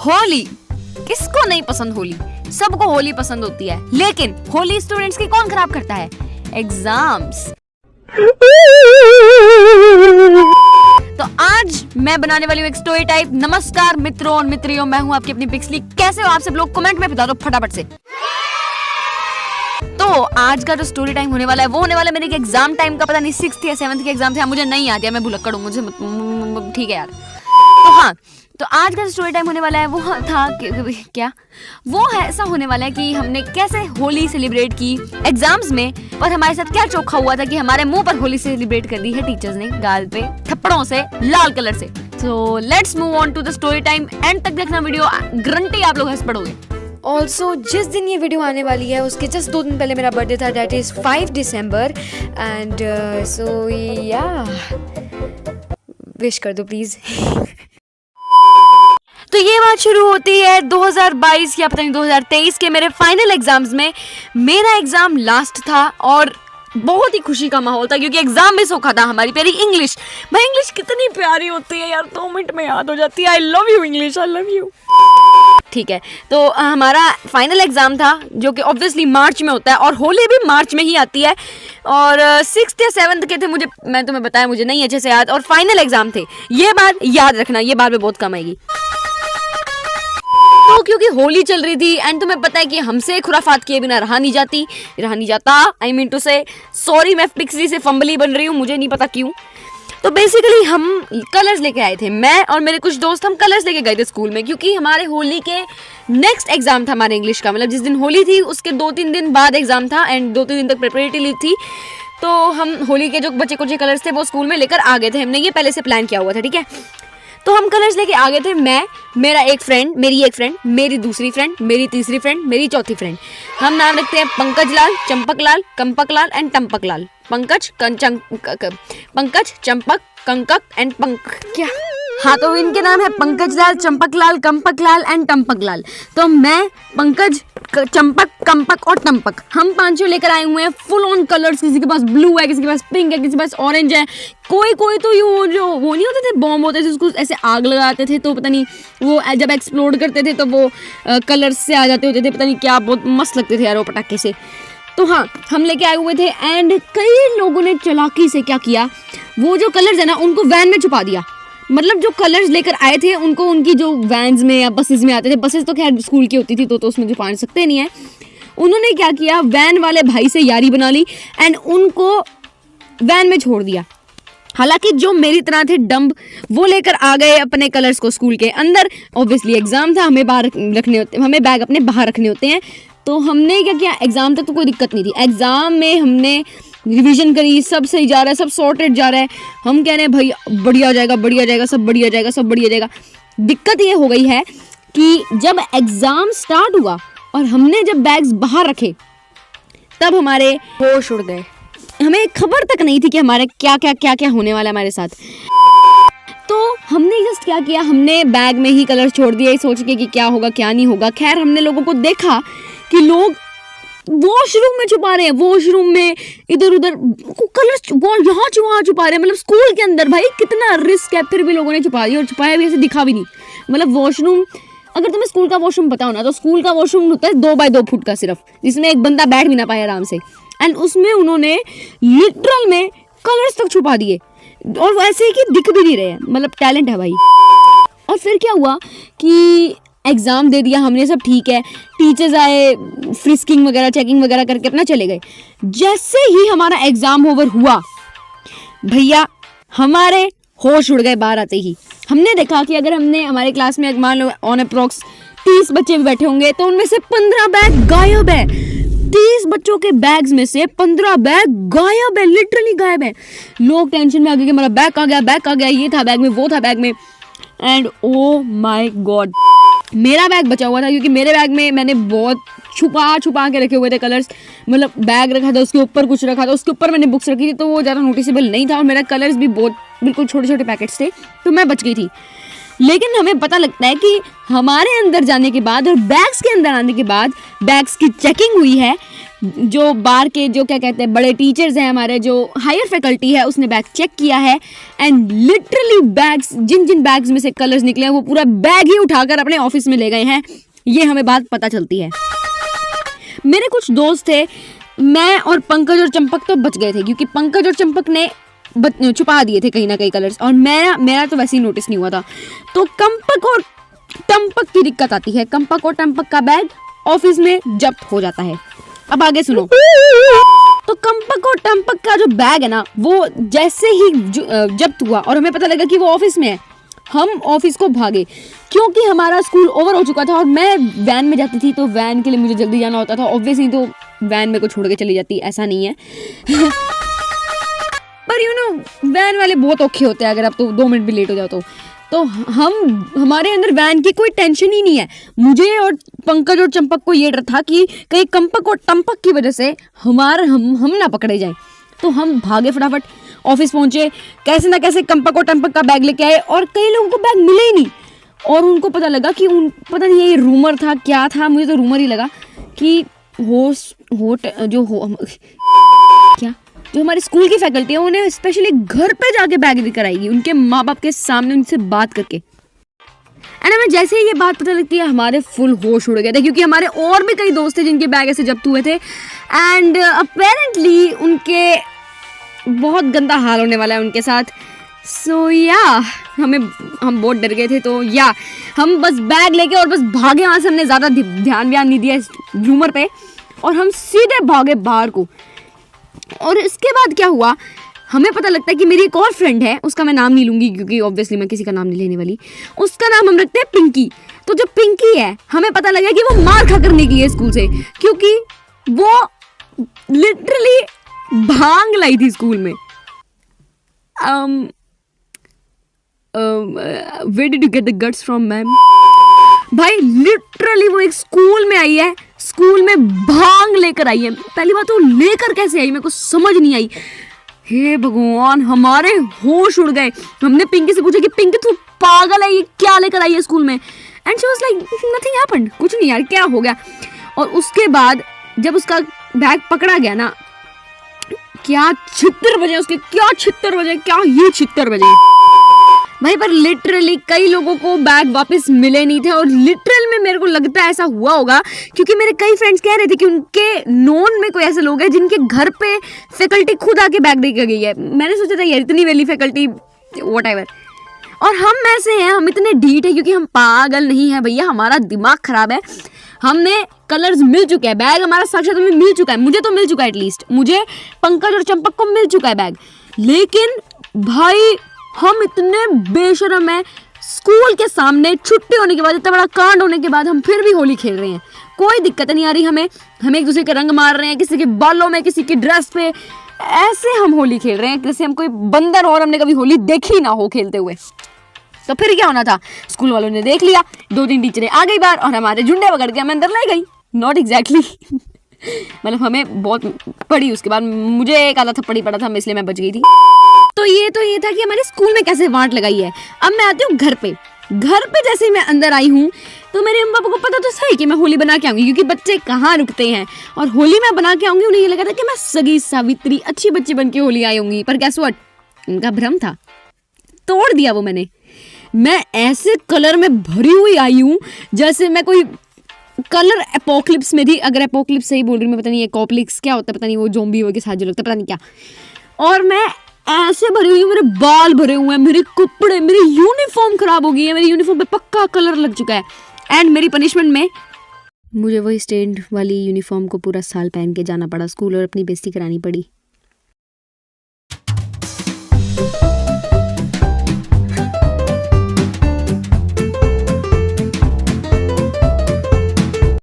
होली, किसको नहीं पसंद होली? सबको होली पसंद होती है, लेकिन होली स्टूडेंट्स की कौन खराब करता है? एग्जाम्स। तो आज मैं बनाने वाली हूँ एक स्टोरी टाइप। नमस्कार मित्रों और मित्रियों, मैं हूँ आपकी अपनी पिक्सली। कैसे हो आप सब लोग? कमेंट में बता दो फटाफट से। तो आज का जो स्टोरी टाइम होने वाला है वो होने वाला है मेरे एग्जाम टाइम का। पता नहीं 6th या 7th के एग्जाम थे, मुझे नहीं याद है, मैं भुलक्कड़ हूँ, मुझे ठीक है यार। तो हाँ, तो आज का जो स्टोरी टाइम होने वाला है वो था क्या वो है ऐसा होने वाला है कि हमने कैसे होली सेलिब्रेट की एग्जाम्स में, और हमारे साथ क्या चोखा हुआ था कि हमारे मुंह पर होली सेलिब्रेट कर दी है टीचर्स ने, गाल पे थप्पड़ों से, लाल कलर से। So let's move on to the story time. End तक देखना वीडियो, गारंटी आप लोग हंस पड़ोगे। ऑल्सो जिस दिन ये वीडियो आने वाली है उसके जस्ट 2 दिन पहले मेरा बर्थडे था, that is 5 December. And so या विश कर दो प्लीज़। तो ये बात शुरू होती है 2022 या पता नहीं 2023 के मेरे फाइनल एग्जाम्स में। मेरा एग्जाम लास्ट था और बहुत ही खुशी का माहौल था क्योंकि एग्जाम मिस होगा था हमारी प्यारी इंग्लिश। भाई इंग्लिश कितनी प्यारी होती है यार, 2 मिनट में याद हो जाती है। I love you English, I love you. ठीक है, तो हमारा फाइनल एग्जाम था जो कि ऑब्वियसली मार्च में होता है और होली भी मार्च में ही आती है। और 6th या 7th के थे, मैं तुम्हें बताया, मुझे नहीं अच्छे से याद। और फाइनल एग्जाम थे, ये बात याद रखना, ये बात में बहुत कम आएगी। तो क्योंकि होली चल रही थी एंड तुम्हें पता है कि हमसे खुराफात किए बिना रहा नहीं जाता। आई मीन टू से सॉरी, मैं पिक्सली से फंबली बन रही हूँ, मुझे नहीं पता क्यों। तो बेसिकली हम कलर्स लेके आए थे, मैं और मेरे कुछ दोस्त, हम कलर्स लेके गए थे स्कूल में क्योंकि हमारे होली के नेक्स्ट एग्जाम था हमारे इंग्लिश का। मतलब जिस दिन होली थी उसके 2-3 दिन बाद एग्जाम था एंड 2-3 दिन तक प्रिपरेटरी लीव थी। तो हम होली के जो बचे कुछ कलर्स थे वो स्कूल में लेकर आ गए थे, हमने ये पहले से प्लान किया हुआ था, ठीक है। तो हम कलर्स लेके आ गए थे, मैं, मेरा एक फ्रेंड, मेरी एक फ्रेंड, मेरी दूसरी फ्रेंड, मेरी तीसरी फ्रेंड, मेरी चौथी फ्रेंड। हम नाम रखते हैं पंकज लाल, चंपक लाल, कंपक लाल एंड टम्पक लाल। पंकज, चंपक, कंकक एंड पंक। क्या? हाँ, तो इनके नाम है पंकज लाल, चंपक लाल, कंपक लाल एंड टम्पक लाल। तो मैं, पंकज, चंपक, कंपक और टम्पक, हम 5 लेकर आए हुए हैं फुल ऑन कलर्स। किसी के पास ब्लू है, किसी के पास पिंक है, किसी के पास ऑरेंज है, कोई तो वो नहीं होते थे, बॉम्ब होते थे, उसको ऐसे आग लगाते थे तो पता नहीं वो जब एक्सप्लोड करते थे तो वो कलर्स से आ जाते होते थे, पता नहीं क्या, बहुत मस्त लगते थे यार वो पटाखे से। तो हाँ, हम लेके आए हुए थे एंड कई लोगों ने चालाकी से क्या किया, वो जो कलर्स है ना उनको वैन में छुपा दिया। मतलब जो कलर्स लेकर आए थे उनको उनकी जो वैन्स में या बसेस में आते थे, बसेस तो खैर स्कूल की होती थी तो उसमें छुपा सकते नहीं है। उन्होंने क्या किया, वैन वाले भाई से यारी बना ली एंड उनको वैन में छोड़ दिया। हालांकि जो मेरी तरह थे डम्ब, वो लेकर आ गए अपने कलर्स को स्कूल के अंदर। ऑब्वियसली एग्जाम था, हमें बैग अपने बाहर रखने होते हैं। तो हमने क्या किया, एग्जाम तक तो कोई दिक्कत नहीं थी, एग्जाम में हमने रिवीजन करी, सब सही जा रहा है, सब सॉर्टेड जा रहा है। हम कह रहे हैं भाई बढ़िया जाएगा, सब बढ़िया जाएगा। दिक्कत ये हो गई है कि जब एग्जाम स्टार्ट हुआ और हमने जब बैग्स बाहर रखे तब हमारे होश उड़ गए। हमें खबर तक नहीं थी कि हमारे क्या होने वाला है हमारे साथ। तो हमने जस्ट क्या किया, हमने बैग में ही कलर छोड़ दिए सोच के कि क्या होगा क्या नहीं होगा। खैर हमने लोगों को देखा कि लोग वॉशरूम में छुपा रहे हैं, वॉशरूम में इधर उधर कलर्स यहाँ छुपा रहे हैं, मतलब स्कूल के अंदर। भाई कितना रिस्क है, फिर भी लोगों ने छुपा दिया और छुपाया भी ऐसे दिखा भी नहीं। मतलब वॉशरूम, अगर तुम्हें स्कूल का वॉशरूम पता हो ना, तो स्कूल का वॉशरूम होता है 2 बाय 2 फुट का सिर्फ, जिसमें एक बंदा बैठ भी ना पाए आराम से। एंड उसमें उन्होंने लिटरल में कलर्स तक छुपा दिए और वैसे कि दिख भी नहीं रहे हैं। मतलब टैलेंट है भाई। और फिर क्या हुआ कि एग्ज़ाम दे दिया हमने, सब ठीक है। टीचर्स आए, फ्रिस्किंग वगैरह, चेकिंग वगैरह करके अपना चले गए। जैसे ही हमारा एग्ज़ाम ओवर हुआ भैया, हमारे होश उड़ गए बाहर आते ही। हमने देखा कि अगर हमने हमारे क्लास में मान लो ऑन अप्रॉक्स 30 बच्चे भी बैठे होंगे तो उनमें से 15 बैग गायब है। 30 बच्चों के बैग्स में से 15 बैग गायब है, लिटरली गायब है। लोग टेंशन में आ गए कि हमारा बैग आ गया, ये था बैग में, वो था बैग में। एंड ओ माय गॉड, मेरा बैग बचा हुआ था क्योंकि मेरे बैग में मैंने बहुत छुपा के रखे हुए थे कलर्स। मतलब बैग रखा था, उसके ऊपर कुछ रखा था, उसके ऊपर मैंने बुक्स रखी थी, तो वो ज़्यादा नोटिसेबल नहीं था और मेरा कलर्स भी बहुत बिल्कुल छोटे पैकेट्स थे, तो मैं बच गई थी। लेकिन हमें पता लगता है कि हमारे अंदर जाने के बाद और बैग्स के अंदर आने के बाद बैग्स की चेकिंग हुई है जो बाहर के जो क्या कहते हैं बड़े टीचर्स हैं हमारे, जो हायर फैकल्टी है, उसने बैग चेक किया है एंड लिटरली बैग्स, जिन जिन बैग्स में से कलर्स निकले हैं वो पूरा बैग ही उठाकर अपने ऑफिस में ले गए हैं। ये हमें बात पता चलती है। मेरे कुछ दोस्त थे, मैं और पंकज और चंपक तो बच गए थे क्योंकि पंकज और चंपक ने छुपा दिए थे कहीं ना कहीं कलर्स, और मेरा तो वैसे ही नोटिस नहीं हुआ था। तो कंपक और टंपक की दिक्कत आती है। कंपक और टंपक का बैग ऑफिस में जब्त हो जाता है। अब आगे सुनो। तो कंपक और टंपक का जो बैग है ना, वो जैसे ही जब्त हुआ और हमें पता लगा कि वो ऑफिस में है, हम ऑफिस को भागे क्योंकि हमारा स्कूल ओवर हो चुका था और मैं वैन में जाती थी, तो वैन के लिए मुझे जल्दी जाना होता था। ऑब्वियसली तो वैन मेरे को छोड़ के चली जाती, ऐसा नहीं है पर यू नो वैन वाले बहुत औखे होते हैं, अगर आप तो 2 मिनट भी लेट हो जाओ तो हमारे अंदर वैन की कोई टेंशन ही नहीं है। मुझे और पंकज और चंपक को ये डर था कि कहीं कंपक और टंपक की वजह से हम ना पकड़े जाएं। तो हम भागे, फटाफट ऑफिस पहुंचे, कैसे ना कैसे कंपक और टंपक का बैग लेके आए और कई लोगों को बैग मिले ही नहीं। और उनको पता लगा कि पता नहीं ये रूमर था क्या था, मुझे तो रूमर ही लगा कि जो हमारे स्कूल की फैकल्टी है उन्हें स्पेशली घर पे जाके बैग लेकर आएगी, उनके माँ बाप के सामने उनसे बात करके। एंड हमें जैसे ही ये बात पता लगती है हमारे फुल होश उड़ गए थे क्योंकि हमारे और भी कई दोस्त थे जिनके बैग ऐसे जब्त हुए थे एंड अपेरेंटली उनके बहुत गंदा हाल होने वाला है उनके साथ। सो हम बहुत डर गए थे। तो हम बस बैग लेके और बस भागे वहाँ से। हमने ज़्यादा ध्यान नहीं दिया इस रूमर पे और हम सीधे भागे बाहर को। और इसके बाद क्या हुआ, हमें पता लगता है कि मेरी एक और फ्रेंड है, उसका मैं नाम नहीं लूँगी क्योंकि ऑब्वियसली मैं किसी का नाम नहीं लेने वाली। उसका नाम हम रखते हैं पिंकी। तो जो पिंकी है, हमें पता लगा कि वो मार खाकर निकली है स्कूल से क्योंकि वो लिटरली भांग लाई थी स्कूल में। Where did you get the guts from, ma'am? भाई लिटरली वो एक स्कूल में आई है, स्कूल में भांग लेकर आई है। पहली बात तो लेकर कैसे आई मेरे को समझ नहीं आई। हे भगवान, हमारे होश उड़ गए। हमने पिंकी से पूछा कि पिंकी तू पागल है, ये क्या लेकर आई है स्कूल में? And she was like nothing happened, कुछ नहीं यार, क्या हो गया। और उसके बाद जब उसका बैग पकड़ा गया ना, क्या छित्तर बजे उसके, क्या ये छित्तर बजे भाई। पर लिटरली कई लोगों को बैग वापस मिले नहीं थे और लिटरल में मेरे को लगता है ऐसा हुआ होगा क्योंकि मेरे कई फ्रेंड्स कह रहे थे कि उनके नोन में कोई ऐसे लोग हैं जिनके घर पे फैकल्टी खुद आके बैग देकर गई है। मैंने सोचा था यार इतनी वेली फैकल्टी व्हाटएवर। और हम ऐसे हैं, हम इतने ढीठ है क्योंकि हम पागल नहीं है भैया, हमारा दिमाग खराब है। हमने कलर्स मिल चुके हैं, बैग हमारा साक्षात में मिल चुका है, मुझे तो मिल चुका है, एटलीस्ट मुझे, पंकज और चंपक को मिल चुका है बैग। लेकिन भाई हम इतने बेशरम हैं, स्कूल के सामने छुट्टी होने के बाद, इतना बड़ा कांड होने के बाद हम फिर भी होली खेल रहे हैं। कोई दिक्कत नहीं आ रही हमें एक दूसरे के रंग मार रहे हैं, किसी के बालों में, किसी की ड्रेस पे, ऐसे हम होली खेल रहे हैं जैसे हम कोई बंदर और हमने कभी होली देखी ना हो खेलते हुए। तो फिर क्या होना था, स्कूल वालों ने देख लिया, 2-3 टीचरें आ गई बाहर और हमारे झुंडे पकड़ के हमें अंदर ले गई। नॉट एग्जैक्टली मतलब हमें बहुत पड़ी, उसके बाद मुझे एक आधा थप्पड़ी पड़ा था, इसलिए मैं बच गई थी। तो ये था कि हमारे स्कूल में कैसे वांट लगाई है। अब मैं आती हूँ घर पे जैसे ही मैं अंदर आई हूँ तो मेरे मम्मी पापा को पता तो सही कि मैं होली बना के आऊंगी क्योंकि बच्चे कहाँ रुकते हैं, और होली मैं बना के आऊंगी। उन्हें ये लगा था कि मैं सगी सावित्री अच्छी बच्ची बन के होली आई होंगी, पर guess what, उनका भ्रम था, तोड़ दिया वो मैंने। मैं ऐसे कलर में भरी हुई आई हूँ जैसे मैं कोई कलर एपोक्लिप्स में थी, अगर एपोक्लिप्स सही बोल रही हूँ मैं, पता नहीं एकोप्लिक्स क्या होता है, पता नहीं, वो ज़ॉम्बी के साथ जो लगता है पता नहीं क्या। और मैं ऐसे भरी हुई हूँ, मेरे बाल भरे हुए हैं, मेरे कपड़े, मेरी यूनिफॉर्म खराब हो गई है, मेरी यूनिफॉर्म पे पक्का कलर लग चुका है। एंड मेरी पनिशमेंट में मुझे वही स्टेंड वाली यूनिफॉर्म को पूरा साल पहन के जाना पड़ा स्कूल और अपनी बेइज्जती करानी पड़ी।